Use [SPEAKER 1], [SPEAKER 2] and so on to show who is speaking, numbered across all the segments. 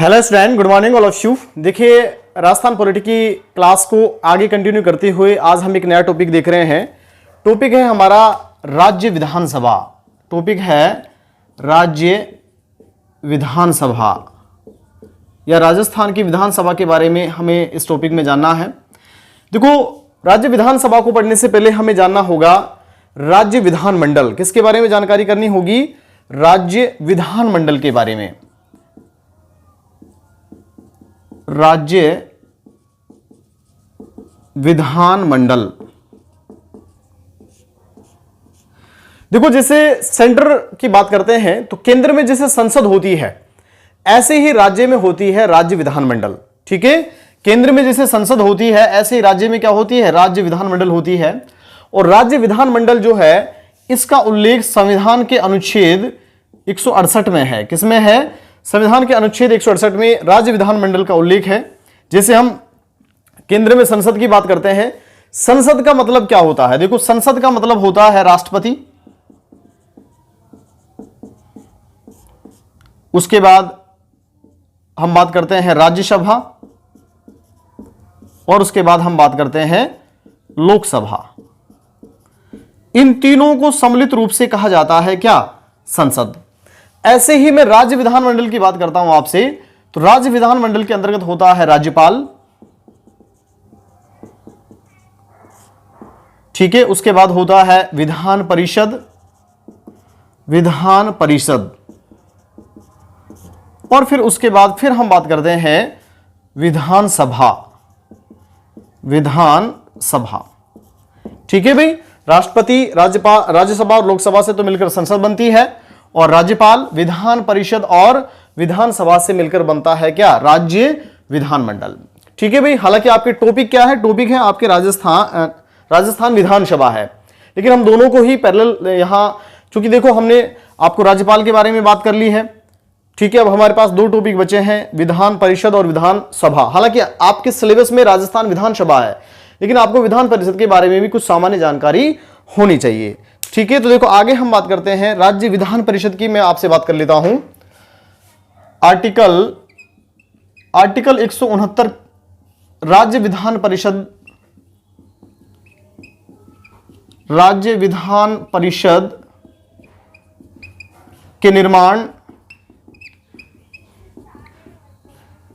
[SPEAKER 1] Hello student, good morning all of you. देखिए, Rajasthan polity की class को आगे कंटिन्यू करते हुए आज हम एक नया टॉपिक देख रहे हैं। टॉपिक है हमारा राज्य विधानसभा। टॉपिक है राज्य विधानसभा या राजस्थान की विधानसभा के बारे में हमें इस टॉपिक में जानना है। देखो, राज्य विधानसभा को पढ़ने से पहले हमें जानना होगा राज्य विधानमंडल। किसके बारे में जानकारी करनी होगी? राज्य विधानमंडल के बारे में। राज्य विधानमंडल। देखो, जैसे सेंटर की बात करते हैं तो केंद्र में जैसे संसद होती है ऐसे ही राज्य में होती है राज्य विधानमंडल। ठीक है, केंद्र में जैसे संसद होती है ऐसे ही राज्य में क्या होती है? राज्य विधानमंडल होती है। और राज्य विधानमंडल जो है इसका उल्लेख संविधान के अनुच्छेद 168 में है। किसमें है? संविधान के अनुच्छेद 168 में राज्य विधानमंडल का उल्लेख है। जैसे हम केंद्र में संसद की बात करते हैं, संसद का मतलब क्या होता है? देखो, संसद का मतलब होता है राष्ट्रपति। उसके बाद हम बात करते हैं राज्यसभा और उसके बाद हम बात करते हैं लोकसभा। इन तीनों को सम्मिलित रूप से कहा जाता है क्या? संसद। ऐसे ही मैं राज्य विधानमंडल की बात करता हूं आपसे, तो राज्य विधानमंडल के अंतर्गत होता है राज्यपाल। ठीक है, उसके बाद होता है विधान परिषद। विधान परिषद और फिर उसके बाद फिर हम बात करते हैं विधानसभा। विधानसभा। ठीक है भाई, राष्ट्रपति, राज्यपाल, राज्यसभा और लोकसभा से तो मिलकर संसद बनती है और राज्यपाल, विधान परिषद और विधानसभा से मिलकर बनता है क्या? राज्य विधानमंडल। ठीक है भाई, हालांकि आपके टॉपिक क्या है? टॉपिक है आपके राजस्थान विधानसभा है, लेकिन हम दोनों को ही पैरेलल यहां, चूंकि देखो हमने आपको राज्यपाल के बारे में बात कर ली है। ठीक है, अब हमारे पास दो टॉपिक बचे हैं, विधान परिषद और विधानसभा। हालांकि आपके सिलेबस में राजस्थान विधानसभा है, लेकिन आपको विधान परिषद के बारे में भी कुछ सामान्य जानकारी होनी चाहिए। ठीक है, तो देखो आगे हम बात करते हैं राज्य विधान परिषद की। मैं आपसे बात कर लेता हूं आर्टिकल 169 राज्य विधान परिषद। राज्य विधान परिषद के निर्माण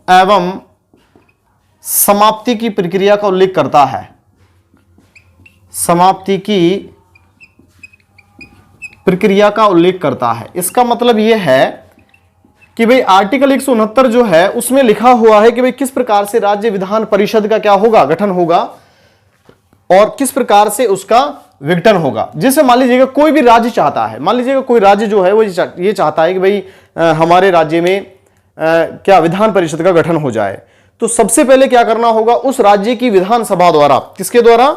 [SPEAKER 1] एवं समाप्ति की प्रक्रिया का उल्लेख करता है। समाप्ति की प्रक्रिया का उल्लेख करता है। इसका मतलब यह है कि भाई आर्टिकल 169 जो है उसमें लिखा हुआ है कि भाई किस प्रकार से राज्य विधान परिषद का क्या होगा? गठन होगा और किस प्रकार से उसका विघटन होगा। जैसे मान लीजिएगा कोई भी राज्य चाहता है, मान लीजिएगा कोई राज्य जो है वो ये चाहता है कि भाई हमारे राज्य में क्या विधान परिषद का गठन हो जाए, तो सबसे पहले क्या करना होगा? उस राज्य की विधानसभा द्वारा, किसके द्वारा?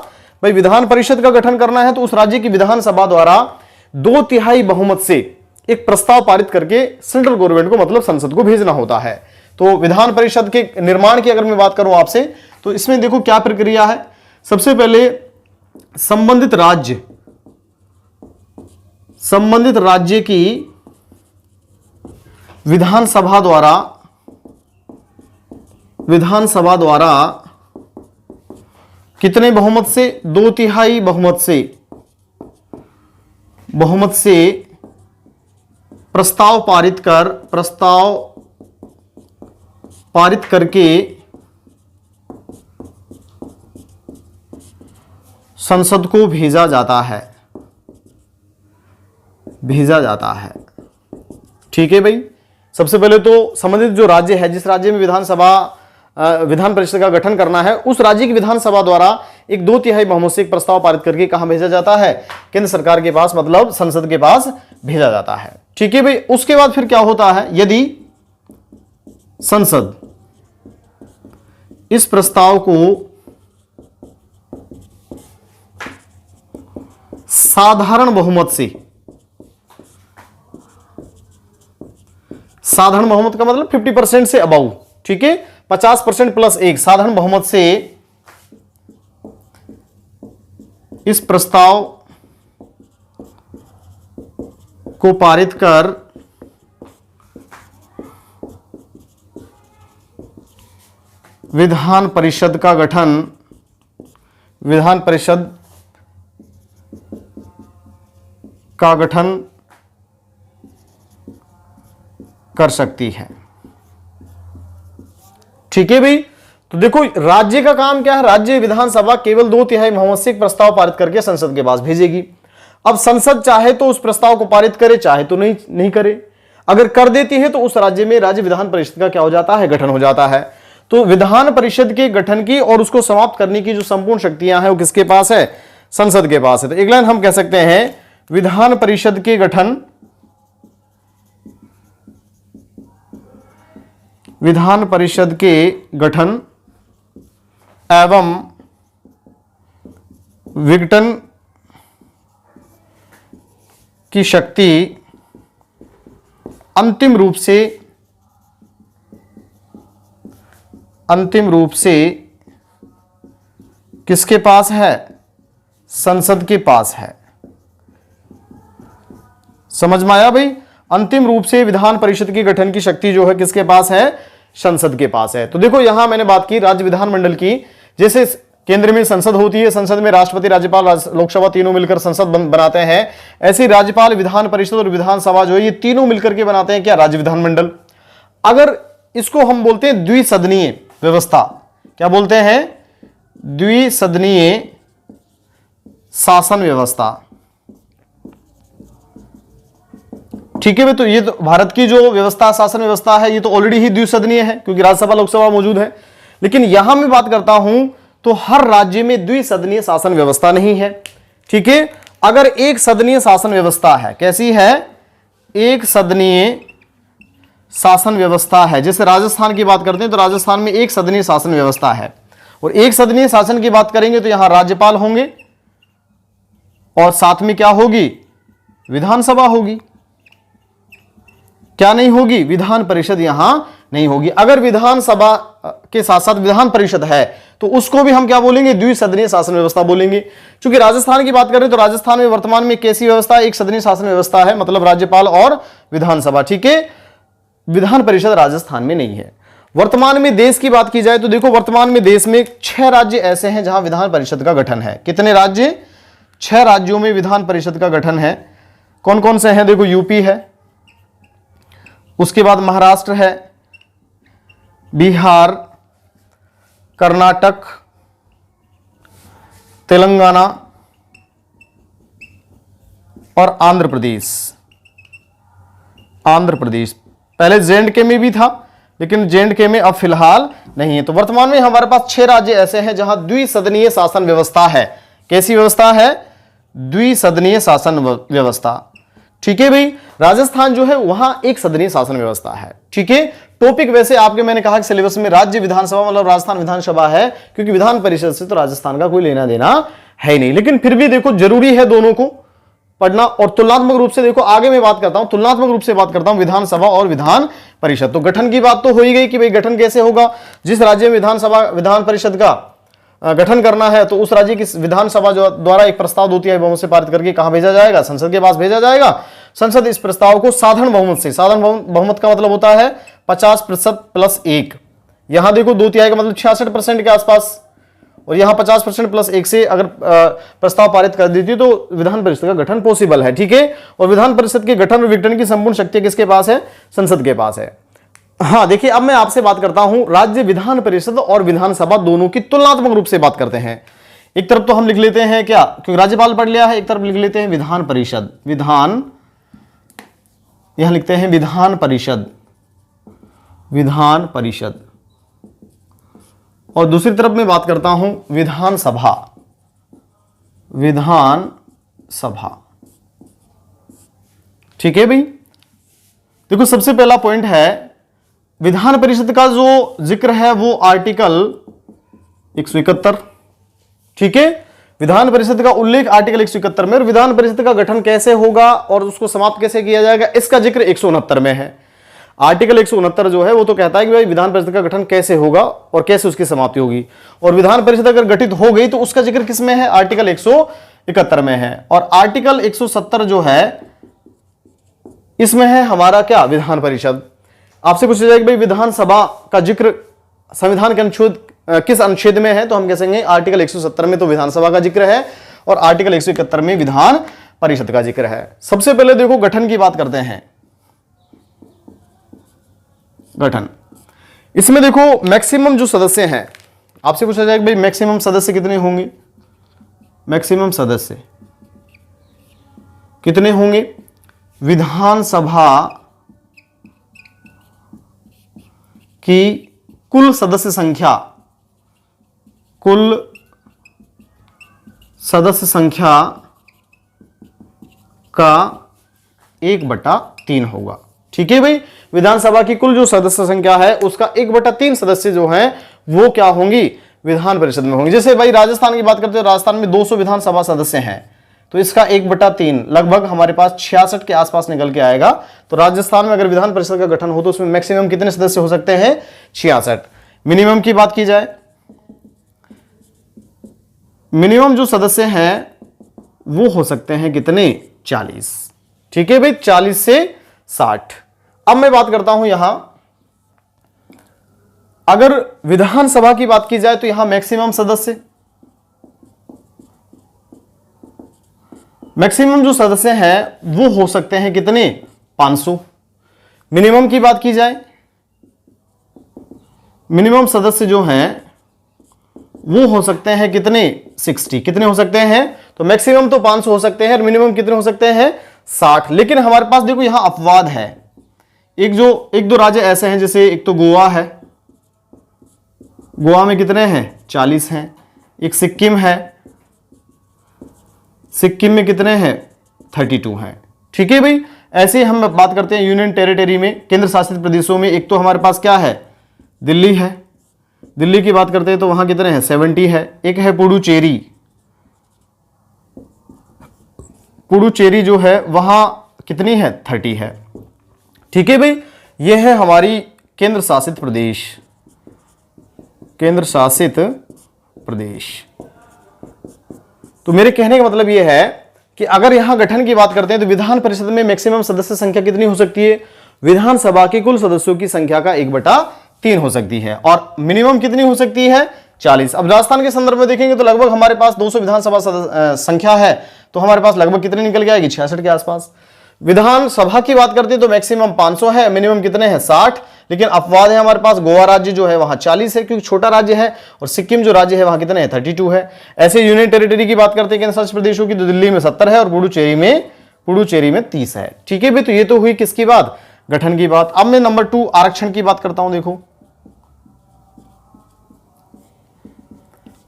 [SPEAKER 1] भाई विधान परिषद का गठन करना है तो उस राज्य की विधानसभा द्वारा 2/3 बहुमत से एक प्रस्ताव पारित करके सेंट्रल गवर्नमेंट को, मतलब संसद को भेजना होता है। तो विधान परिषद के निर्माण की अगर मैं बात करूं आपसे, तो इसमें देखो क्या प्रक्रिया है। सबसे पहले संबंधित राज्य की विधानसभा द्वारा कितने बहुमत से? 2/3 बहुमत से प्रस्ताव पारित करके संसद को भेजा जाता है। ठीक है भाई, सबसे पहले तो संबंधित जो राज्य है, जिस राज्य में विधान परिषद का गठन करना है, उस राज्य की विधानसभा द्वारा एक 2/3 बहुमत से एक प्रस्ताव पारित करके कहां भेजा जाता है? केंद्र सरकार के पास, मतलब संसद के पास भेजा जाता है। ठीक है भाई, उसके बाद फिर क्या होता है? यदि संसद इस प्रस्ताव को साधारण बहुमत से, साधारण बहुमत का मतलब 50% से अबाउ, ठीक है, 50% प्लस 1 साधारण बहुमत से इस प्रस्ताव को पारित कर विधान परिषद का गठन, विधान परिषद का गठन कर सकती है। ठीक है भाई। तो देखो राज्य का काम क्या है, राज्य विधानसभा केवल 2/3 बहुमत से एक प्रस्ताव पारित करके संसद के पास भेजेगी। अब संसद चाहे तो उस प्रस्ताव को पारित करे, चाहे तो नहीं करे। अगर कर देती है तो उस राज्य में राज्य विधान परिषद का क्या हो जाता है, गठन हो जाता है। तो विधान परिषद के गठन की और उसको समाप्त करने की जो संपूर्ण शक्तियां हैं वो किसके पास है, संसद के पास है। तो एक लाइन हम कह सकते हैं विधान परिषद के गठन, विधान परिषद के गठन एवं विघटन की शक्ति अंतिम रूप से किसके पास है, संसद के पास है। समझ में आया भाई। अंतिम रूप से विधान परिषद के गठन की शक्ति जो है किसके पास है, संसद के पास है। तो देखो यहां मैंने बात की राज्य विधानमंडल की, जैसे केंद्र में संसद होती है, संसद में राष्ट्रपति, राज्यपाल, लोकसभा तीनों मिलकर संसद बनाते हैं। ऐसे राज्यपाल, विधान परिषद और विधानसभा जो है ये तीनों मिलकर के बनाते हैं क्या, राज्य विधानमंडल। अगर इसको हम बोलते हैं द्विसदनीय व्यवस्था, क्या बोलते हैं, द्विसदनीय शासन व्यवस्था। ठीक है। तो ये तो भारत की जो व्यवस्था, शासन व्यवस्था है, ये तो ऑलरेडी ही द्विसदनीय है क्योंकि राज्यसभा लोकसभा मौजूद है। लेकिन यहां मैं बात करता हूं तो हर राज्य में द्विसदनीय शासन व्यवस्था नहीं है। ठीक है। अगर एक सदनीय शासन व्यवस्था है, कैसी है, एक सदनीय शासन व्यवस्था है, जैसे राजस्थान की बात करते हैं तो राजस्थान में एक सदनीय शासन व्यवस्था है। और एक सदनीय शासन की बात करेंगे तो यहां राज्यपाल होंगे और साथ में क्या होगी, विधानसभा होगी। क्या नहीं होगी, विधान परिषद यहां नहीं होगी। अगर विधानसभा के साथ साथ विधान परिषद है तो उसको भी हम क्या बोलेंगे, द्विसदनीय शासन व्यवस्था बोलेंगे। क्योंकि राजस्थान की बात करें तो राजस्थान में वर्तमान में कैसी व्यवस्था है, एक सदनीय शासन व्यवस्था है, मतलब राज्यपाल और विधानसभा। ठीक है। विधान परिषद राजस्थान में नहीं है। वर्तमान में देश की बात की जाए तो देखो वर्तमान में देश में 6 राज्य ऐसे हैं जहां विधान परिषद का गठन है। कितने राज्य, 6 राज्यों में विधान परिषद का गठन है। कौन कौन से हैं, देखो यूपी है, उसके बाद महाराष्ट्र है, बिहार, कर्नाटक, तेलंगाना और आंध्र प्रदेश। पहले जे.एंड.के में भी था लेकिन जे.एंड.के में अब फिलहाल नहीं है। तो वर्तमान में हमारे पास 6 राज्य ऐसे हैं जहां द्विसदनीय शासन व्यवस्था है। कैसी व्यवस्था है, द्विसदनीय शासन व्यवस्था। ठीक है भाई। राजस्थान जो है वहां एक सदनीय शासन व्यवस्था है। ठीक है। टॉपिक वैसे आपके मैंने कहा कि सिलेबस में राज्य विधानसभा मतलब राजस्थान विधानसभा है, क्योंकि विधान परिषद से तो राजस्थान का कोई लेना देना है नहीं। लेकिन फिर भी देखो जरूरी है दोनों को पढ़ना। और तुलनात्मक रूप से देखो आगे मैं बात करता हूं, तुलनात्मक रूप से बात करता हूं विधानसभा और विधान परिषद। तो गठन की बात तो हो ही गई कि भाई गठन कैसे होगा, जिस राज्य में विधानसभा विधान परिषद का गठन करना है तो उस राज्य की विधानसभा जो द्वारा एक प्रस्ताव 2/3 बहुमत से पारित करके कहां भेजा जाएगा, संसद के पास भेजा जाएगा। संसद इस प्रस्ताव को साधारण बहुमत से, साधारण बहुमत का मतलब होता है 50% + 1। यहां देखो 2/3 का मतलब 66% के आसपास, और यहां 50% + 1 से अगर प्रस्ताव पारित कर देती तो विधान परिषद का गठन पॉसिबल है। ठीक है। और विधान परिषद के गठन और विघटन की संपूर्ण शक्ति किसके पास है, संसद के पास है। हाँ देखिए, अब मैं आपसे बात करता हूं राज्य विधान परिषद और विधानसभा दोनों की तुलनात्मक रूप से बात करते हैं। एक तरफ तो हम लिख लेते हैं क्या, क्योंकि राज्यपाल पढ़ लिया है, एक तरफ लिख लेते हैं विधान परिषद, यहां लिखते हैं विधान परिषद, और दूसरी तरफ मैं बात करता हूं विधानसभा। ठीक है भाई। देखो सबसे पहला पॉइंट है, विधान परिषद का जो जिक्र है वो आर्टिकल 171। ठीक है। विधान परिषद का उल्लेख आर्टिकल 171 में, और विधान परिषद का गठन कैसे होगा और उसको समाप्त कैसे किया जाएगा इसका जिक्र 169 में है। आर्टिकल 169 जो है वो तो कहता है कि भाई विधान परिषद का गठन कैसे होगा और कैसे उसकी समाप्ति होगी, और विधान परिषद अगर गठित हो गई तो उसका जिक्र किसमें है, आर्टिकल 171 में है। और आर्टिकल 170 जो है इसमें है हमारा क्या, विधान परिषद। आपसे पूछा जाएगा भाई विधानसभा का जिक्र संविधान के अनुच्छेद किस अनुच्छेद में है, तो हम कह सकेंगे आर्टिकल 170 में तो विधानसभा का जिक्र है और आर्टिकल 171 में विधान परिषद का जिक्र है। सबसे पहले देखो गठन की बात करते हैं। गठन, इसमें देखो मैक्सिमम जो सदस्य हैं, आपसे पूछा जाए कि भाई मैक्सिमम सदस्य कितने होंगे, मैक्सिमम सदस्य कितने होंगे, विधानसभा की कुल सदस्य संख्या, कुल सदस्य संख्या का 1/3 होगा। ठीक है भाई, विधानसभा की कुल जो सदस्य संख्या है उसका 1/3 सदस्य जो हैं वो क्या होंगी, विधान परिषद में होंगे। जैसे भाई राजस्थान की बात करते हैं, राजस्थान में 200 विधानसभा सदस्य हैं, तो इसका 1/3 लगभग हमारे पास 66 के आसपास निकल के आएगा। तो राजस्थान में अगर विधान परिषद का गठन हो तो उसमें मैक्सिमम कितने सदस्य हो सकते हैं, 66। मिनिमम की बात की जाए, मिनिमम जो सदस्य हैं वो हो सकते हैं कितने, 40। ठीक है भाई, 40 से 60। अब मैं बात करता हूं यहां, अगर विधानसभा की बात की जाए तो यहां मैक्सिमम सदस्य, मैक्सिमम जो सदस्य हैं वो हो सकते हैं कितने, 500। मिनिमम की बात की जाए, मिनिमम सदस्य जो हैं वो हो सकते हैं कितने, 60। कितने हो सकते हैं, तो मैक्सिमम तो 500 हो सकते हैं और मिनिमम कितने हो सकते हैं, 60। लेकिन हमारे पास देखो यहां अपवाद है, एक दो राज्य ऐसे हैं, जैसे एक तो गोवा है, गोवा में कितने हैं, 40 हैं। एक सिक्किम है, सिक्किम में कितने हैं, 32 हैं। ठीक है भाई, ऐसे हम बात करते हैं यूनियन टेरिटरी में, केंद्र शासित प्रदेशों में, एक तो हमारे पास क्या है, दिल्ली है, दिल्ली की बात करते हैं तो वहां कितने हैं, 70 है। एक है पुडुचेरी, पुडुचेरी जो है वहां कितनी है, 30 है। ठीक है भाई, ये है हमारी केंद्र शासित प्रदेश, केंद्र शासित प्रदेश। तो मेरे कहने का मतलब यह है कि अगर यहां गठन की बात करते हैं तो विधान परिषद में मैक्सिमम सदस्य संख्या कितनी हो सकती है, विधानसभा के कुल सदस्यों की संख्या का 1/3 हो सकती है, और मिनिमम कितनी हो सकती है, 40। अब राजस्थान के संदर्भ में देखेंगे तो लगभग हमारे पास 200 विधानसभा संख्या है, तो हमारे पास लगभग कितनी निकल के आएगी, 66 के आसपास। विधानसभा की बात करते हैं तो मैक्सिमम 500 है, मिनिमम कितने हैं, 60। लेकिन अपवाद है हमारे पास, गोवा राज्य जो है वहां 40 है क्योंकि छोटा राज्य है, और सिक्किम जो राज्य है वहां कितने हैं, 32 है। ऐसे यूनियन टेरिटरी की बात करते हैं केंद्र शासित प्रदेशों की, तो दिल्ली में 70 है और पुडुचेरी में 30 है। ठीक है भाई, तो ये तो हुई किसकी बात, गठन की बात। अब मैं नंबर 2 आरक्षण की बात करता हूं। देखो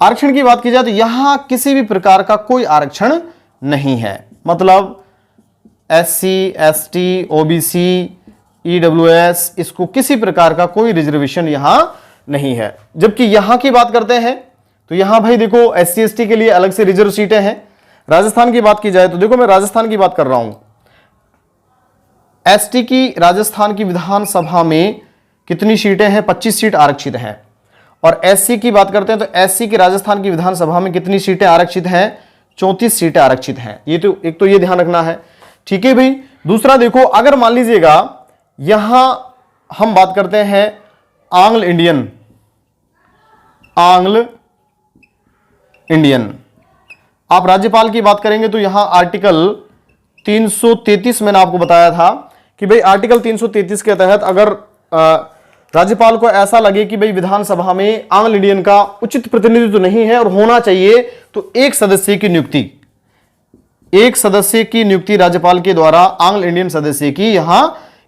[SPEAKER 1] आरक्षण की बात की जाए तो यहां किसी भी प्रकार का कोई आरक्षण नहीं है, मतलब SC, ST, OBC, EWS, इसको किसी प्रकार का कोई रिजर्वेशन यहां नहीं है। जबकि यहां की बात करते हैं तो यहां भाई देखो SC, ST के लिए अलग से रिजर्व सीटें हैं। राजस्थान की बात की जाए तो देखो मैं राजस्थान की बात कर रहा हूं, ST की राजस्थान की विधानसभा में कितनी सीटें हैं, 25 सीट आरक्षित हैं। और SC की बात करते हैं तो SC की राजस्थान की विधानसभा में कितनी सीटें आरक्षित हैं, 34 सीटें आरक्षित हैं। ये तो एक तो ये ध्यान रखना है। ठीक है भाई, दूसरा देखो अगर मान लीजिएगा यहां हम बात करते हैं आंग्ल इंडियन, आंग्ल इंडियन, आप राज्यपाल की बात करेंगे तो यहां आर्टिकल 333 मैंने आपको बताया था कि भाई आर्टिकल 333 के तहत अगर राज्यपाल को ऐसा लगे कि भाई विधानसभा में आंग्ल इंडियन का उचित प्रतिनिधित्व नहीं है और होना चाहिए, तो एक सदस्य की नियुक्ति राज्यपाल के द्वारा आंग्ल इंडियन सदस्य की यहां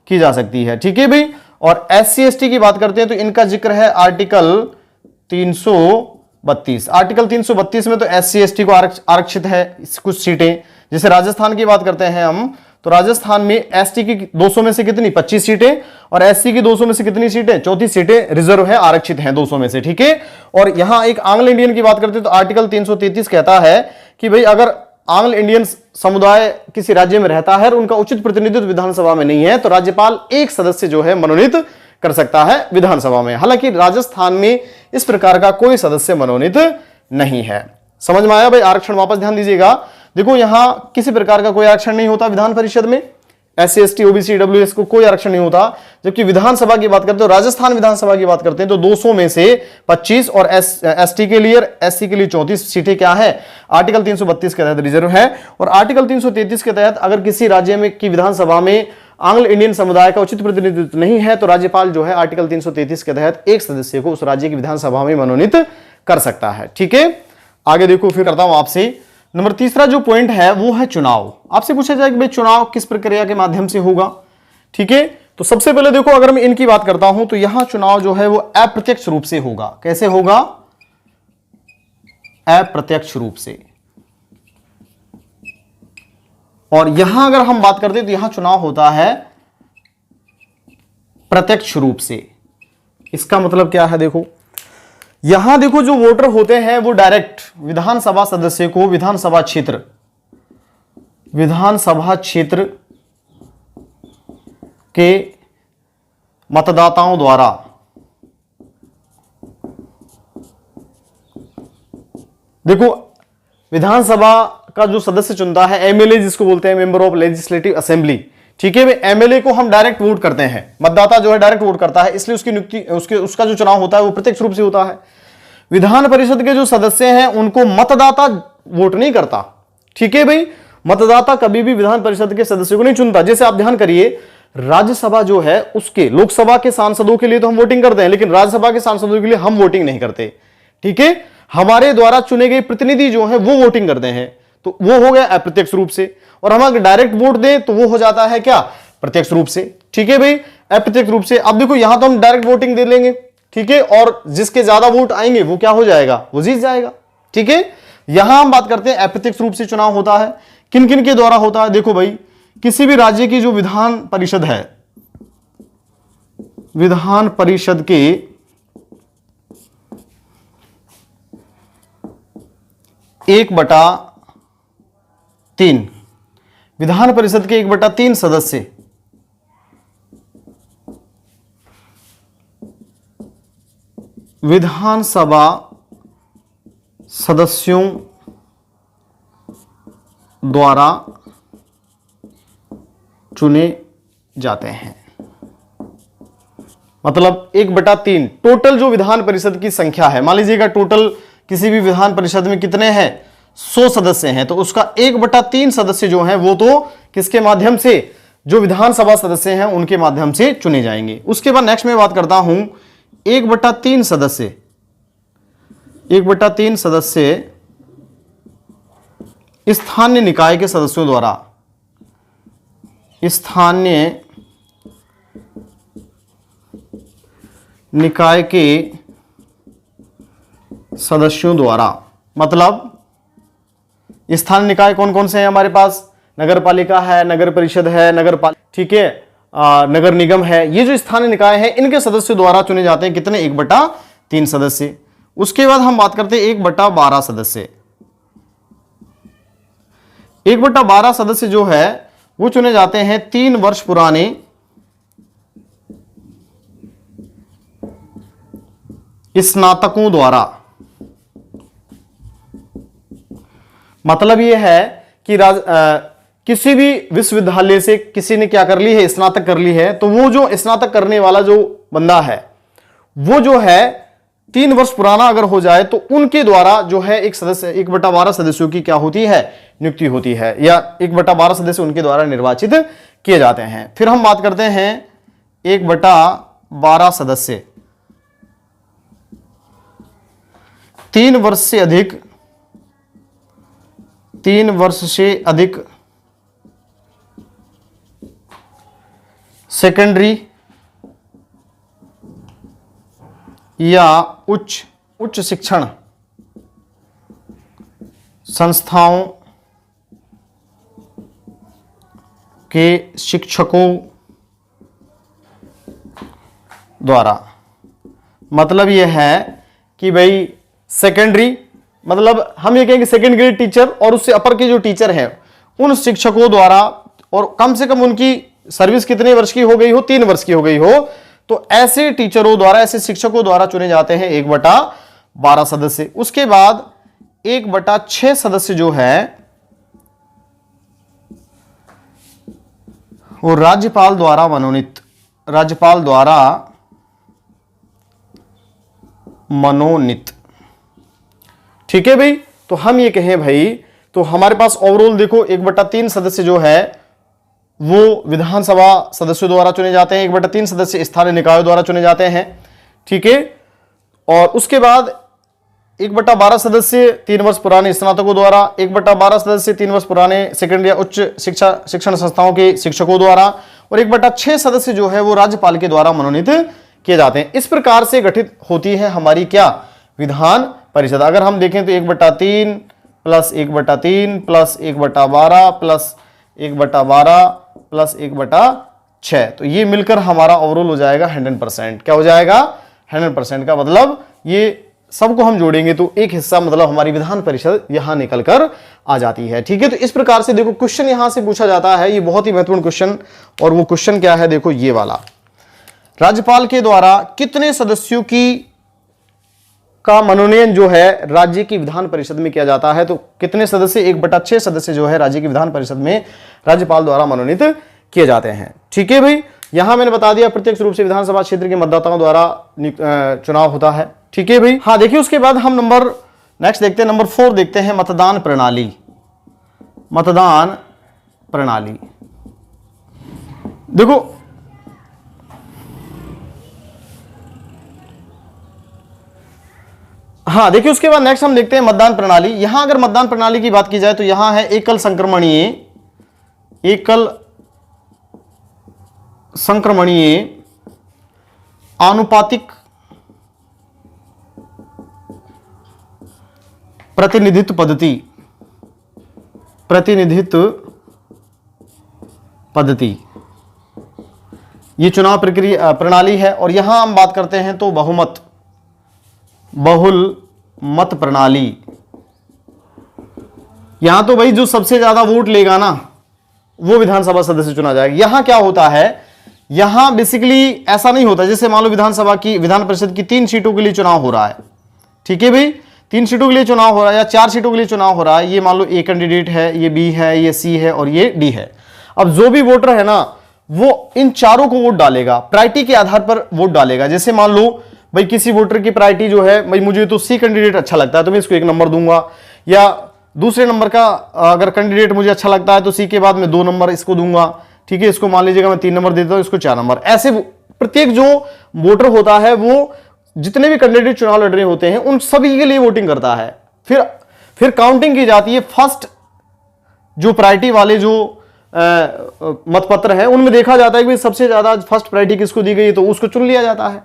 [SPEAKER 1] की जा सकती है। ठीक है भाई, और SC, ST की बात करते हैं तो इनका जिक्र है आर्टिकल 332। आर्टिकल 332 में तो SC, ST को आरक्षित है कुछ सीटें। जैसे राजस्थान की बात करते हैं हम, तो राजस्थान में ST की 200 में से कितनी, 25 सीटें, और SC की 200 में से कितनी सीटें, 34 सीटें रिजर्व है, आरक्षित हैं 200 में से। ठीक है, और यहां एक आंग्ल इंडियन की बात करते हैं तो आर्टिकल 333 कहता है कि भाई अगर आंग्ल इंडियन समुदाय किसी राज्य में रहता है और उनका उचित प्रतिनिधित्व विधानसभा में नहीं है तो राज्यपाल एक सदस्य जो है मनोनीत कर सकता है विधानसभा में। हालांकि राजस्थान में इस प्रकार का कोई सदस्य मनोनीत नहीं है। समझ में आया भाई? आरक्षण वापस ध्यान दीजिएगा। देखो यहां किसी प्रकार का कोई आरक्षण नहीं होता विधान परिषद में, SC ST OBC EWS को कोई आरक्षण नहीं होता। जबकि विधानसभा की बात करते हैं, राजस्थान विधानसभा की बात करते हैं तो 200 में से 25 और ST के लिए, SC के लिए 34 सीटें क्या है, आर्टिकल 332 के तहत रिजर्व है। और आर्टिकल 333 के तहत अगर किसी राज्य में की विधानसभा में आंग्ल इंडियन समुदाय का उचित प्रतिनिधित्व नहीं है तो राज्यपाल जो है आर्टिकल 333 के तहत एक सदस्य को उस राज्य की विधानसभा में मनोनीत कर सकता है। ठीक है, आगे देखो, फिर करता हूं आपसे नंबर तीसरा जो पॉइंट है वो है चुनाव। आपसे पूछा जाए कि भाई चुनाव किस प्रक्रिया के माध्यम से होगा। ठीक है, तो सबसे पहले देखो, अगर मैं इनकी बात करता हूं तो यहां चुनाव जो है वो अप्रत्यक्ष रूप से होगा। कैसे होगा? अप्रत्यक्ष रूप से। और यहां अगर हम बात करते हैं तो यहां चुनाव होता है प्रत्यक्ष रूप से। इसका मतलब क्या है? देखो यहां देखो, जो वोटर होते हैं वो डायरेक्ट विधानसभा सदस्य को विधानसभा क्षेत्र के मतदाताओं द्वारा देखो, विधानसभा का जो सदस्य चुनता है, एमएलए जिसको बोलते हैं, मेंबर ऑफ लेजिस्लेटिव असेंबली। ठीक है, एमएलए को हम डायरेक्ट वोट करते हैं, मतदाता जो है डायरेक्ट वोट करता है, इसलिए उसकी नियुक्ति उसका जो चुनाव होता है वो प्रत्यक्ष रूप से होता है। विधान परिषद के जो सदस्य हैं उनको मतदाता वोट नहीं करता। ठीक है भाई, मतदाता कभी भी विधान परिषद के सदस्य को नहीं चुनता। जैसे आप ध्यान करिए, राज्यसभा जो है उसके, लोकसभा के सांसदों के लिए तो हम वोटिंग करते हैं, लेकिन राज्यसभा के सांसदों के लिए हम वोटिंग नहीं करते। ठीक है, हमारे द्वारा चुने गए प्रतिनिधि जो है वो वोटिंग करते हैं, तो वो हो गया अप्रत्यक्ष रूप से। और हम अगर डायरेक्ट वोट दें तो वो हो जाता है क्या? प्रत्यक्ष रूप से। ठीक है भाई, अप्रत्यक्ष रूप से। अब देखो, यहां तो हम डायरेक्ट वोटिंग दे लेंगे, ठीक है, और जिसके ज्यादा वोट आएंगे वो क्या हो जाएगा? वो जीत जाएगा। ठीक है, यहां हम बात करते हैं अप्रत्यक्ष रूप से चुनाव होता है। किन किन के द्वारा होता है? देखो भाई, किसी भी राज्य की जो विधान परिषद है, विधान परिषद के 1/3, विधान परिषद के 1/3 सदस्य विधानसभा सदस्यों द्वारा चुने जाते हैं। मतलब 1/3 टोटल जो विधान परिषद की संख्या है, मान लीजिएगा टोटल किसी भी विधान परिषद में कितने हैं? 100 सदस्य हैं, तो उसका 1/3 सदस्य जो हैं वो तो किसके माध्यम से? जो विधानसभा सदस्य हैं उनके माध्यम से चुने जाएंगे। उसके बाद नेक्स्ट में बात करता हूं 1/3 सदस्य, 1/3 सदस्य स्थानीय निकाय के सदस्यों द्वारा, स्थानीय निकाय के सदस्यों द्वारा। मतलब स्थानीय निकाय कौन कौन से हैं हमारे पास? नगर पालिका है, नगर परिषद है, ठीक है, नगर निगम है। ये जो स्थानीय निकाय है इनके सदस्यों द्वारा चुने जाते हैं कितने? 1/3 सदस्य। उसके बाद हम बात करते हैं 1/12 सदस्य। 1/12 सदस्य जो है वो चुने जाते हैं 3 वर्ष पुराने स्नातकों द्वारा। मतलब यह है कि किसी भी विश्वविद्यालय से किसी ने क्या कर ली है? स्नातक कर ली है, तो वो जो स्नातक करने वाला जो बंदा है वो जो है 3 वर्ष पुराना अगर हो जाए तो उनके द्वारा जो है एक सदस्य 1/12 सदस्यों की क्या होती है? नियुक्ति होती है, या 1/12 सदस्य उनके द्वारा निर्वाचित किए जाते हैं। फिर हम बात करते हैं 1/12 सदस्य 3 वर्ष से अधिक सेकेंडरी या उच्च शिक्षण संस्थाओं के शिक्षकों द्वारा। मतलब यह है कि भाई सेकेंडरी, मतलब हम ये कहेंगे सेकेंड ग्रेड टीचर और उससे अपर के जो टीचर हैं उन शिक्षकों द्वारा, और कम से कम उनकी सर्विस कितने वर्ष की हो गई हो? 3 वर्ष की हो गई हो, तो ऐसे टीचरों द्वारा, ऐसे शिक्षकों द्वारा चुने जाते हैं 1/12 सदस्य। उसके बाद 1/6 सदस्य जो है और राज्यपाल द्वारा मनोनीत, राज्यपाल द्वारा मनोनीत। ठीक है भाई, तो हम ये कहें भाई, तो हमारे पास ओवरऑल देखो 1/3 सदस्य जो है वो विधानसभा सदस्यों द्वारा चुने जाते हैं, 1/3 सदस्य स्थानीय निकायों द्वारा चुने जाते हैं। ठीक है, और उसके बाद 1/12 सदस्य 3 वर्ष पुराने स्नातकों द्वारा, 1/12 सदस्य 3 वर्ष पुराने सेकेंडरी या उच्च शिक्षण संस्थाओं के शिक्षकों द्वारा, और 1/6 सदस्य जो है वो राज्यपाल के द्वारा मनोनीत किए जाते हैं। इस प्रकार से गठित होती है हमारी क्या, विधान परिषद। अगर हम देखें तो 1/3 प्लस 1/3 प्लस 1/12 प्लस 1/12 प्लस 1/6, तो ये मिलकर हमारा ओवरऑल हो जाएगा 100%। क्या हो जाएगा, 100% का मतलब ये सबको हम जोड़ेंगे तो एक हिस्सा मतलब हमारी विधान परिषद यहां निकलकर आ जाती है। ठीक है, तो इस प्रकार से देखो क्वेश्चन यहां से पूछा जाता है, ये बहुत ही महत्वपूर्ण क्वेश्चन, और वो क्वेश्चन क्या है, देखो ये वाला, राज्यपाल के द्वारा कितने सदस्यों का मनोनयन जो है राज्य की विधान परिषद में किया जाता है। तो कितने सदस्य, 1/6 सदस्य जो है राज्य की विधान परिषद में राज्यपाल द्वारा मनोनीत किए जाते हैं। ठीक है भाई, यहां मैंने बता दिया प्रत्यक्ष रूप से विधानसभा क्षेत्र के मतदाताओं द्वारा चुनाव होता है। ठीक है भाई, हाँ देखिए उसके बाद हम नेक्स्ट देखते हैं, नंबर 4 देखते हैं, मतदान प्रणाली। मतदान प्रणाली देखो, हाँ देखिए उसके बाद नेक्स्ट हम देखते हैं मतदान प्रणाली। यहां अगर मतदान प्रणाली की बात की जाए तो यहां है एकल संक्रमणीय आनुपातिक प्रतिनिधित्व पद्धति, ये चुनाव प्रक्रिया प्रणाली है। और यहां हम बात करते हैं तो बहुल मत प्रणाली। यहां तो भाई जो सबसे ज्यादा वोट लेगा ना वो विधानसभा सदस्य चुना जाएगा। यहां क्या होता है, यहां बेसिकली ऐसा नहीं होता, जैसे मान लो विधान परिषद की 3 सीटों के लिए चुनाव हो रहा है। ठीक है भाई, 3 सीटों के लिए चुनाव हो रहा है या 4 सीटों के लिए चुनाव हो रहा है। ये मान लो ए कैंडिडेट है, ये बी है, ये सी है और ये डी है। अब जो भी वोटर है ना वो इन चारों को वोट डालेगा, प्रायोरिटी के आधार पर वोट डालेगा। जैसे मान लो भाई किसी वोटर की प्रायोरिटी जो है, भाई मुझे तो सी कैंडिडेट अच्छा लगता है तो मैं इसको 1 नंबर दूंगा, या दूसरे नंबर का अगर कैंडिडेट मुझे अच्छा लगता है तो सी के बाद मैं 2 नंबर इसको दूंगा। ठीक है, इसको मान लीजिएगा मैं 3 नंबर देता हूं, इसको 4 नंबर। ऐसे प्रत्येक जो वोटर होता है वो जितने भी कैंडिडेट चुनाव लड़ रहे होते हैं उन सभी के लिए वोटिंग करता है। फिर काउंटिंग की जाती है। फर्स्ट जो प्रायोरिटी वाले जो मतपत्र है उनमें देखा जाता है कि सबसे ज्यादा फर्स्ट प्रायोरिटी किसको दी गई तो उसको चुन लिया जाता है।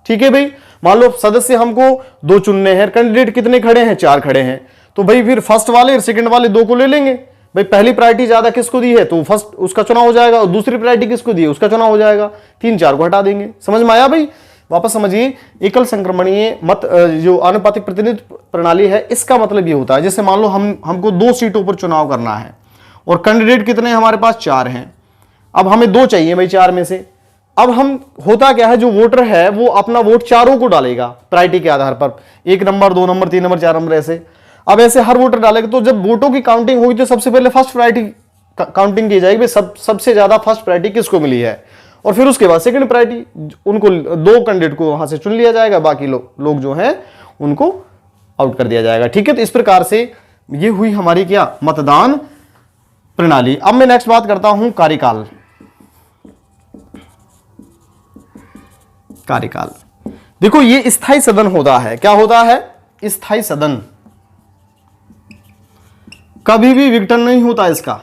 [SPEAKER 1] ठीक है भाई, मान लो सदस्य हमको 2 चुनने हैं, कैंडिडेट कितने खड़े हैं, 4 खड़े हैं, तो भाई फिर फर्स्ट वाले और सेकंड वाले 2 को ले लेंगे। भाई पहली प्रायोरिटी ज्यादा किसको दी है तो फर्स्ट उसका चुनाव हो जाएगा, और दूसरी प्रायोरिटी किसको दी है उसका चुनाव हो जाएगा। 3-4 को हटा देंगे। समझ में आया भाई? वापस समझिए, एकल संक्रमणीय जो आनुपातिक प्रतिनिधित्व प्रणाली है, इसका मतलब ये होता है जैसे मान लो हमको 2 सीटों पर चुनाव करना है और कैंडिडेट कितने हैं हमारे पास, 4 हैं। अब हमें 2 चाहिए भाई 4 में से। अब हम होता क्या है, जो वोटर है वो अपना वोट चारों को डालेगा प्रायोरिटी के आधार पर, 1 नंबर 2 नंबर 3 नंबर 4 नंबर ऐसे। अब ऐसे हर वोटर डालेगा, तो जब वोटों की काउंटिंग होगी तो सबसे पहले फर्स्ट प्रायोरिटी काउंटिंग की जाएगी, सबसे ज्यादा फर्स्ट प्रायोरिटी किसको मिली है, और फिर उसके बाद सेकंड प्रायोरिटी, उनको 2 कैंडिडेट को वहां से चुन लिया जाएगा, बाकी लोग जो हैं उनको आउट कर दिया जाएगा। ठीक है, तो इस प्रकार से ये हुई हमारी क्या, मतदान प्रणाली। अब मैं नेक्स्ट बात करता हूं कार्यकाल। देखो ये स्थायी सदन होता है। क्या होता है, स्थायी सदन। कभी भी विघटन नहीं होता इसका,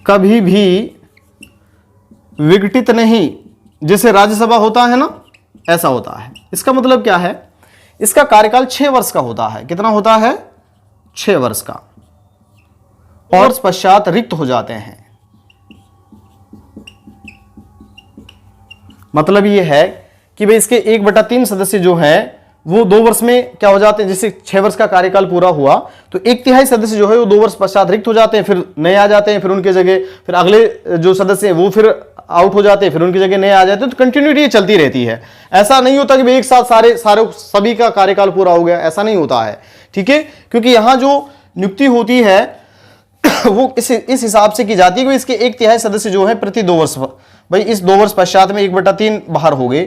[SPEAKER 1] कभी भी विघटित नहीं, जैसे राज्यसभा होता है ना ऐसा होता है। इसका मतलब क्या है, इसका कार्यकाल 6 वर्ष का होता है। कितना होता है, 6 वर्ष का, और पश्चात रिक्त हो जाते हैं। मतलब ये है कि भाई इसके 1/3 सदस्य जो हैं वो 2 वर्ष में क्या हो जाते हैं, जैसे 6 वर्ष का कार्यकाल पूरा हुआ तो 1/3 सदस्य जो है वो 2 वर्ष पश्चात रिक्त हो जाते हैं, फिर नए आ जाते हैं, फिर उनके जगह फिर अगले जो सदस्य हैं वो फिर आउट हो जाते हैं, फिर उनकी जगह नए आ जाते हैं। तो कंटिन्यूटी चलती रहती है। ऐसा नहीं होता कि भाई एक साथ सारे सभी का कार्यकाल पूरा हो गया, ऐसा नहीं होता है। ठीक है, क्योंकि यहां जो नियुक्ति होती है वो इस हिसाब से की जाती है कि इसके 1/3 सदस्य जो है प्रति 2 वर्ष, भाई इस 2 वर्ष पश्चात में 1/3 बाहर हो गए,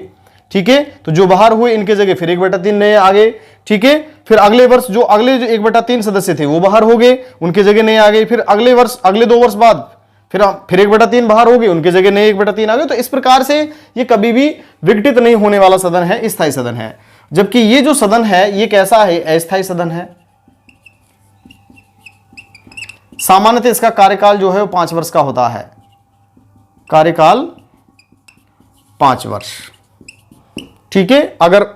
[SPEAKER 1] ठीक है। तो जो बाहर हुए इनके जगह फिर 1/3 नए आ गए, ठीक है। फिर अगले वर्ष जो अगले 1/3 सदस्य थे वो बाहर हो गए, उनके जगह नए आ गए। फिर अगले वर्ष, अगले 2 वर्ष बाद फिर 1/3 बाहर हो गए, उनके जगह नए 1/3 आ गए। तो इस प्रकार से ये कभी भी विघटित नहीं होने वाला सदन है, स्थायी सदन है। जबकि ये जो सदन है ये कैसा है, अस्थायी सदन है। सामान्यतः इसका कार्यकाल जो है वो 5 वर्ष का होता है, कार्यकाल 5 वर्ष, ठीक है। अगर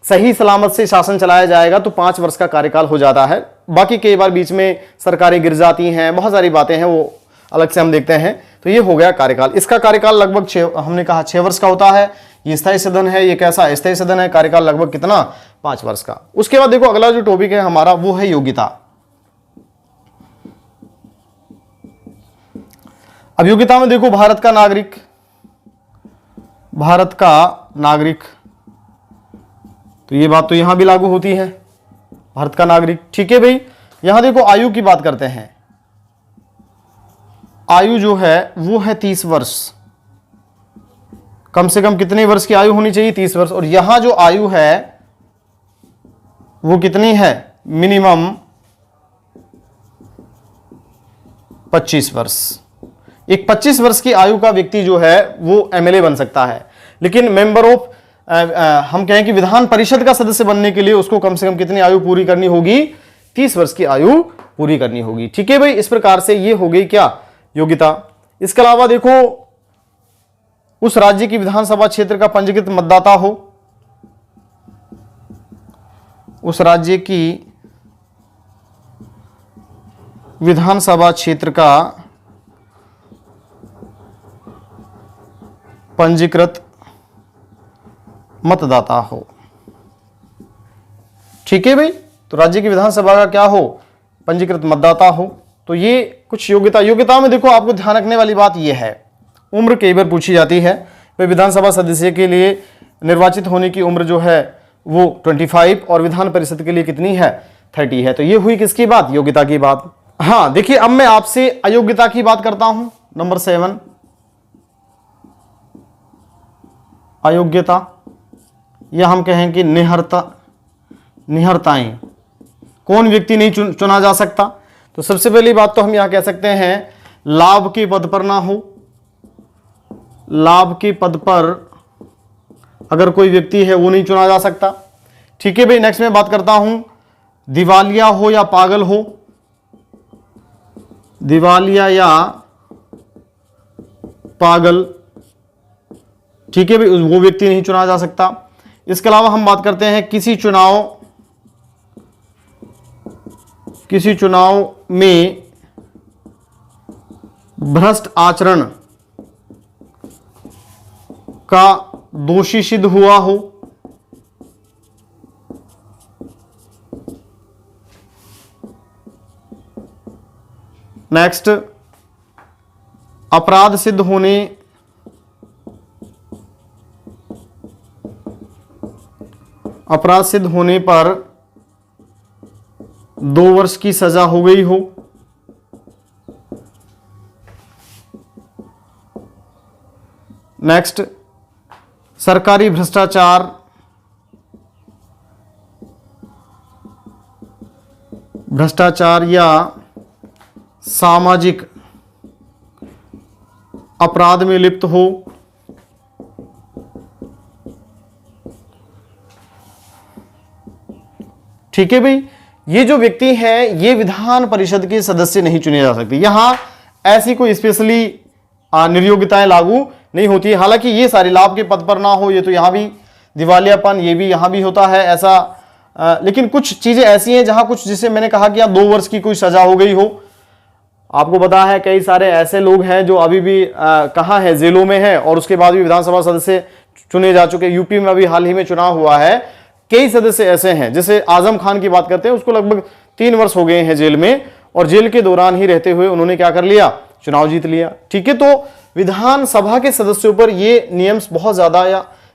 [SPEAKER 1] सही सलामत से शासन चलाया जाएगा तो 5 वर्ष का कार्यकाल हो जाता है। बाकी कई बार बीच में सरकारें गिर जाती हैं, बहुत सारी बातें हैं, वो अलग से हम देखते हैं। तो ये हो गया कार्यकाल। इसका कार्यकाल लगभग हमने कहा 6 वर्ष का होता है। ये स्थायी सदन है, ये कैसा स्थायी सदन है, कार्यकाल लगभग कितना, 5 वर्ष का। उसके बाद देखो अगला जो टॉपिक है हमारा वो है योग्यता। अब योग्यता में देखो भारत का नागरिक, भारत का नागरिक, तो ये बात तो यहां भी लागू होती है, भारत का नागरिक, ठीक है भाई। यहां देखो आयु की बात करते हैं, आयु जो है वो है 30 वर्ष। कम से कम कितने वर्ष की आयु होनी चाहिए, 30 वर्ष। और यहां जो आयु है वो कितनी है, मिनिमम 25 वर्ष। एक 25 वर्ष की आयु का व्यक्ति जो है वो एमएलए बन सकता है। लेकिन मेंबर ऑफ हम कहें कि विधान परिषद का सदस्य बनने के लिए उसको कम से कम कितनी आयु पूरी करनी होगी, 30 वर्ष की आयु पूरी करनी होगी, ठीक है भाई। इस प्रकार से ये हो गई क्या, योग्यता। इसके अलावा देखो उस राज्य की विधानसभा क्षेत्र का पंजीकृत मतदाता हो, उस राज्य की विधानसभा क्षेत्र का पंजीकृत मतदाता हो, ठीक है भाई। तो राज्य की विधानसभा का क्या हो, पंजीकृत मतदाता हो। तो ये कुछ योग्यता में देखो आपको ध्यान रखने वाली बात ये है, उम्र कई बार पूछी जाती है। भाई विधानसभा सदस्य के लिए निर्वाचित होने की उम्र जो है वो 25 और विधान परिषद के लिए कितनी है, 30 है। तो ये हुई किसकी बात, योग्यता की बात। हाँ देखिए अब मैं आपसे अयोग्यता की बात करता हूं, नंबर 7 अयोग्यता, या हम कहें कि निहरताएं। कौन व्यक्ति नहीं चुना जा सकता। तो सबसे पहली बात तो हम यहां कह सकते हैं लाभ के पद पर ना हो, लाभ के पद पर अगर कोई व्यक्ति है वो नहीं चुना जा सकता, ठीक है भाई। नेक्स्ट में बात करता हूं दिवालिया हो या पागल हो, दिवालिया या पागल, ठीक है भाई, वो व्यक्ति नहीं चुना जा सकता। इसके अलावा हम बात करते हैं किसी चुनाव में भ्रष्ट आचरण का दोषी सिद्ध हुआ हो, नेक्स्ट अपराध सिद्ध होने पर 2 वर्ष की सजा हो गई हो, नेक्स्ट सरकारी भ्रष्टाचार या सामाजिक अपराध में लिप्त हो, ठीक है भाई। ये जो व्यक्ति है ये विधान परिषद के सदस्य नहीं चुने जा सकते। यहां ऐसी कोई स्पेशली निर्योग्यताएं लागू नहीं होती है। हालांकि ये सारी लाभ के पद पर ना हो, ये तो यहां भी दिवालियापन ये भी यहां भी होता है ऐसा, लेकिन कुछ चीजें ऐसी हैं जहां कुछ, जिसे मैंने कहा कि 2 वर्ष की कोई सजा हो गई हो। आपको पता है कई सारे ऐसे लोग हैं जो अभी भी कहां है, जेलों में है और उसके बाद भी विधानसभा सदस्य चुने जा चुके। यूपी में अभी हाल ही में चुनाव हुआ है, कई सदस्य ऐसे हैं, जैसे आजम खान की बात करते हैं, उसको लगभग 3 वर्ष हो गए हैं जेल में, और जेल के दौरान ही रहते हुए उन्होंने क्या कर लिया, चुनाव जीत लिया, ठीक है। तो विधानसभा के सदस्यों पर ये नियम बहुत ज्यादा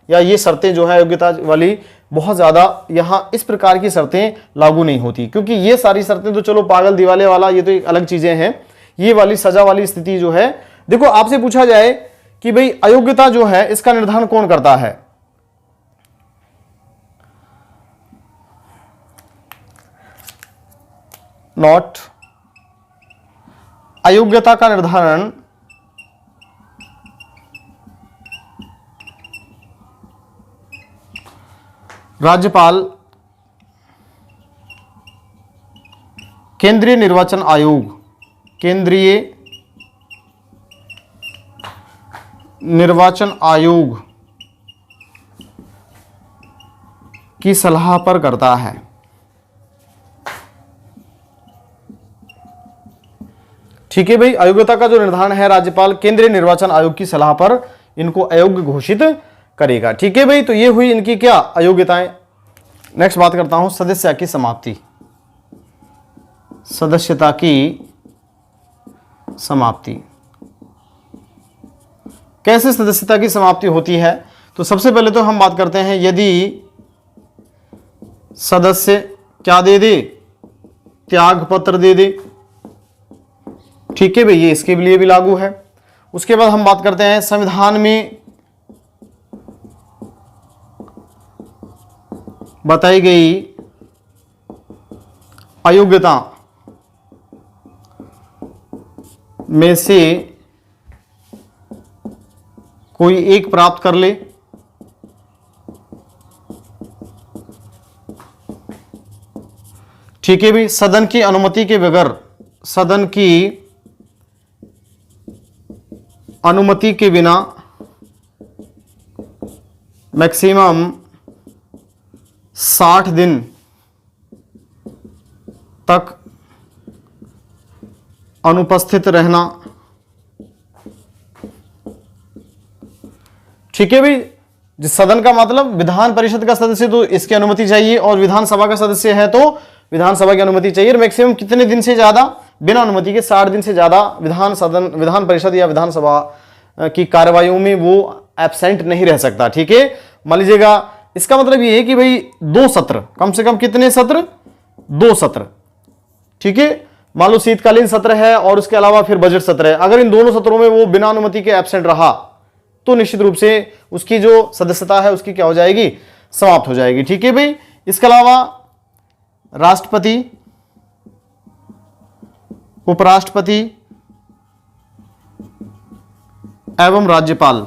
[SPEAKER 1] या ये शर्तें जो है योग्यता वाली बहुत ज़्यादा यहाँ इस प्रकार की शर्तें लागू नहीं होती, क्योंकि ये सारी शर्तें तो चलो पागल दिवाले वाला ये तो एक अलग चीज़ें हैं। ये वाली सजा वाली स्थिति जो है, देखो आपसे पूछा जाए कि भाई अयोग्यता जो है इसका निर्धारण कौन करता है, नॉट अयोग्यता का निर्धारण राज्यपाल, केंद्रीय निर्वाचन आयोग, केंद्रीय निर्वाचन आयोग की सलाह पर करता है। ठीक है भाई, अयोग्यता का जो निर्धारण है राज्यपाल केंद्रीय निर्वाचन आयोग की सलाह पर इनको अयोग्य घोषित करेगा। ठीक है भाई, तो ये हुई इनकी क्या अयोग्यताएं। नेक्स्ट बात करता हूं सदस्यता की समाप्ति। सदस्यता की समाप्ति, कैसे सदस्यता की समाप्ति होती है? तो सबसे पहले तो हम बात करते हैं यदि सदस्य क्या दे दे, त्याग पत्र दे दे। ठीक है भाई, ये इसके लिए भी लागू है। उसके बाद हम बात करते हैं संविधान में बताई गई अयोग्यता में से कोई एक प्राप्त कर ले। ठीक है भी, सदन की अनुमति के बगैर, सदन की अनुमति के बिना मैक्सिमम 60 दिन तक अनुपस्थित रहना। ठीक है भाई, जिस सदन का मतलब विधान परिषद का सदस्य तो इसकी अनुमति चाहिए, और विधानसभा का सदस्य है तो विधानसभा की अनुमति चाहिए। और मैक्सिमम कितने दिन से ज्यादा, बिना अनुमति के 60 दिन से ज्यादा विधान परिषद या विधानसभा की कार्यवाहियों में वो एब्सेंट नहीं रह सकता। ठीक है, मान लीजिएगा इसका मतलब ये है कि भाई 2 सत्र, कम से कम कितने सत्र, 2 सत्र। ठीक है, मान लो शीतकालीन सत्र है और उसके अलावा फिर बजट सत्र है, अगर इन दोनों सत्रों में वो बिना अनुमति के एब्सेंट रहा तो निश्चित रूप से उसकी जो सदस्यता है उसकी क्या हो जाएगी, समाप्त हो जाएगी। ठीक है भाई, इसके अलावा राष्ट्रपति, उपराष्ट्रपति एवं राज्यपाल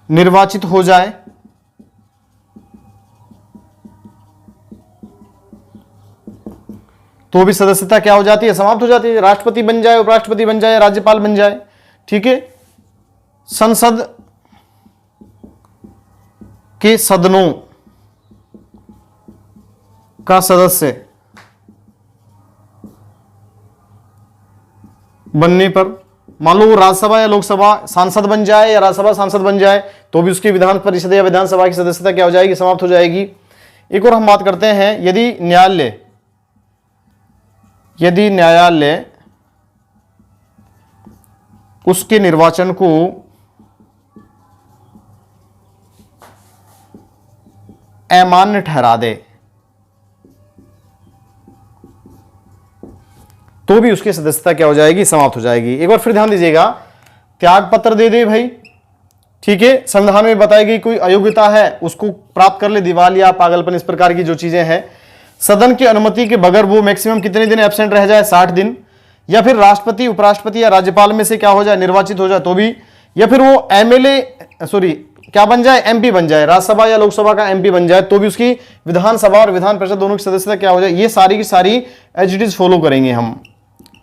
[SPEAKER 1] निर्वाचित हो जाए तो भी सदस्यता क्या हो जाती है, समाप्त हो जाती है। राष्ट्रपति बन जाए, उपराष्ट्रपति बन जाए, राज्यपाल बन जाए। ठीक है, संसद के सदनों का सदस्य बनने पर, मान लो वो राज्यसभा या लोकसभा सांसद बन जाए या राज्यसभा सांसद बन जाए तो भी उसकी विधान परिषद या विधानसभा की सदस्यता क्या हो जाएगी, समाप्त हो जाएगी। एक और हम बात करते हैं यदि न्यायालय उसके निर्वाचन को अमान्य ठहरा दे तो भी उसकी सदस्यता क्या हो जाएगी, समाप्त हो जाएगी। एक बार फिर ध्यान दीजिएगा, त्याग पत्र दे दे भाई। ठीक है, संविधान में बताई गई कोई अयोग्यता है उसको प्राप्त कर ले, दिवालिया, पागलपन, इस प्रकार की जो चीजें हैं। सदन की अनुमति के बगैर वो मैक्सिमम कितने दिन एब्सेंट रह जाए, 60 दिन, या फिर राष्ट्रपति, उपराष्ट्रपति या राज्यपाल में से क्या हो जाए, निर्वाचित हो जाए तो भी, या फिर वो क्या बन जाए, एमपी बन जाए, राज्यसभा या लोकसभा का एमपी बन जाए तो भी उसकी विधानसभा और विधान परिषद दोनों की सदस्यता क्या हो जाए। ये सारी की सारी एज इट इज फॉलो करेंगे हम।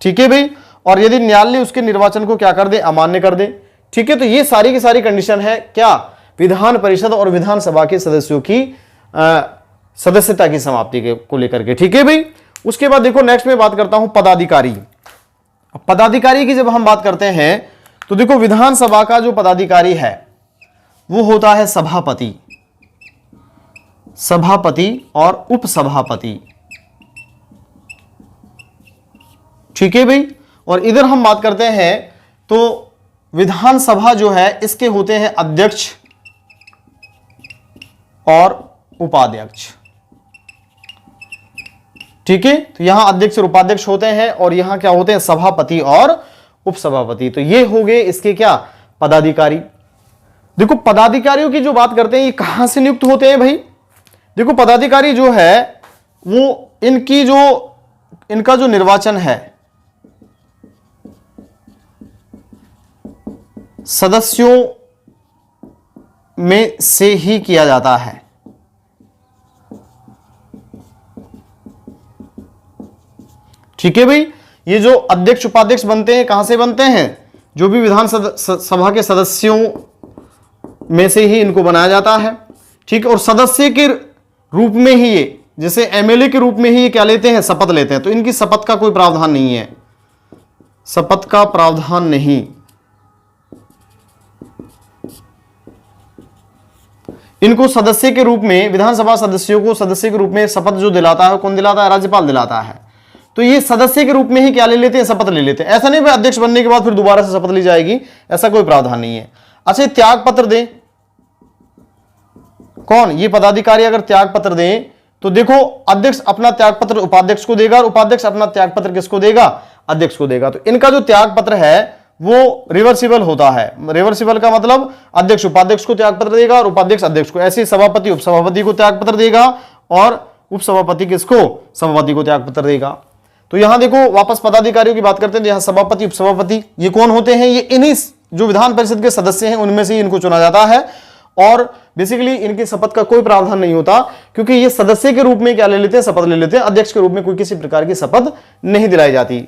[SPEAKER 1] ठीक है भाई, और यदि न्यायालय उसके निर्वाचन को क्या कर दे, अमान्य कर दे। ठीक है, तो ये सारी की सारी कंडीशन है क्या, विधान परिषद और विधानसभा के सदस्यों की सदस्यता की समाप्ति को लेकर के। ठीक है भाई, उसके बाद देखो नेक्स्ट में बात करता हूं पदाधिकारी। पदाधिकारी की जब हम बात करते हैं तो देखो विधानसभा का जो पदाधिकारी है वो होता है सभापति, सभापति और उपसभापति। ठीक है भाई, और इधर हम बात करते हैं तो विधानसभा जो है इसके होते हैं अध्यक्ष और उपाध्यक्ष। ठीक है, तो यहां अध्यक्ष और उपाध्यक्ष होते हैं और यहां क्या होते हैं, सभापति और उपसभापति। तो ये हो गए इसके क्या, पदाधिकारी। देखो पदाधिकारियों की जो बात करते हैं, ये कहां से नियुक्त होते हैं भाई। देखो पदाधिकारी जो है वो इनका जो निर्वाचन है सदस्यों में से ही किया जाता है। ठीक है भाई, ये जो अध्यक्ष उपाध्यक्ष बनते हैं कहां से बनते हैं, जो भी विधान सभा के सदस्यों में से ही इनको बनाया जाता है। ठीक है, और सदस्य के रूप में ही ये, जैसे एमएलए के रूप में ही ये क्या लेते हैं, शपथ लेते हैं। तो इनकी शपथ का कोई प्रावधान नहीं है, शपथ का प्रावधान नहीं। इनको सदस्य के रूप में, विधानसभा सदस्यों को सदस्य के रूप में शपथ जो दिलाता है, कौन दिलाता है, राज्यपाल दिलाता है। तो ये सदस्य के रूप में ही क्या ले लेते हैं, शपथ ले लेते हैं। ऐसा नहीं भाई अध्यक्ष बनने के बाद फिर दोबारा से शपथ ली जाएगी, ऐसा कोई प्रावधान नहीं है। अच्छा, त्याग पत्र दें, कौन, ये पदाधिकारी अगर त्याग पत्र दें तो देखो अध्यक्ष अपना त्याग पत्र उपाध्यक्ष को देगा और उपाध्यक्ष अपना त्याग पत्र किसको देगा, अध्यक्ष को देगा। तो इनका जो त्याग पत्र है वो रिवर्सिबल होता है। रिवर्सिबल का मतलब अध्यक्ष उपाध्यक्ष को त्याग पत्र देगा और उपाध्यक्ष अध्यक्ष को। ऐसे सभापति उपसभापति को त्याग पत्र देगा और उपसभापति किसको, सभापति को त्याग पत्र देगा। तो यहां देखो वापस पदाधिकारियों की बात करते हैं, यहां सभापति उपसभापति ये कौन होते हैं, ये इन्हीं जो विधान परिषद के सदस्य हैं उनमें से इनको चुना जाता है। और बेसिकली इनकी शपथ का कोई प्रावधान नहीं होता, क्योंकि ये सदस्य के रूप में क्या ले लेते हैं, शपथ ले लेते हैं। अध्यक्ष के रूप में कोई किसी प्रकार की शपथ नहीं दिलाई जाती।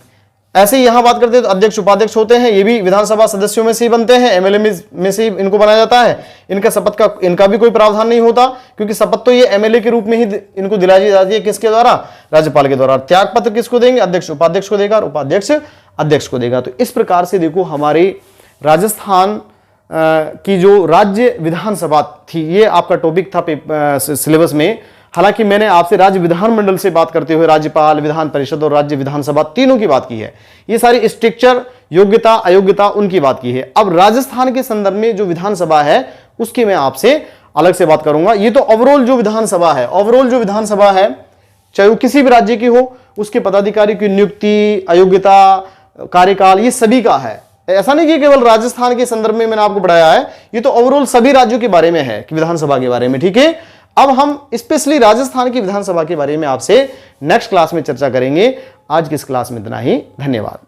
[SPEAKER 1] ऐसे ही यहां बात करते हैं तो अध्यक्ष उपाध्यक्ष होते हैं, ये भी विधानसभा सदस्यों में से ही बनते हैं, एमएलए में से ही इनको बनाया जाता है। इनका शपथ का इनका भी कोई प्रावधान नहीं होता, क्योंकि शपथ तो ये एमएलए के रूप में ही इनको दिलाई जाती है, किसके द्वारा, राज्यपाल के द्वारा। त्याग पत्र किसको देंगे, अध्यक्ष उपाध्यक्ष को देगा और उपाध्यक्ष अध्यक्ष को देगा। तो इस प्रकार से देखो हमारे राजस्थान की जो राज्य विधानसभा थी, ये आपका टॉपिक था सिलेबस में। हालांकि मैंने आपसे राज्य विधानमंडल से बात करते हुए राज्यपाल, विधान परिषद और राज्य विधानसभा तीनों की बात की है। ये सारी स्ट्रक्चर, योग्यता अयोग्यता उनकी बात की है। अब राजस्थान के संदर्भ में जो विधानसभा है उसकी मैं आपसे अलग से बात करूंगा। ये तो ओवरऑल जो विधानसभा है, ओवरऑल जो विधानसभा है चाहे वो किसी भी राज्य की हो, उसके पदाधिकारी की नियुक्ति, अयोग्यता, कार्यकाल, ये सभी का है। ऐसा नहीं कि केवल राजस्थान के संदर्भ में मैंने आपको पढ़ाया है, ये तो ओवरऑल सभी राज्यों के बारे में है कि विधानसभा के बारे में। ठीक है, अब हम स्पेशली राजस्थान की विधानसभा के बारे में आपसे नेक्स्ट क्लास में चर्चा करेंगे। आज की इस क्लास में इतना ही, धन्यवाद।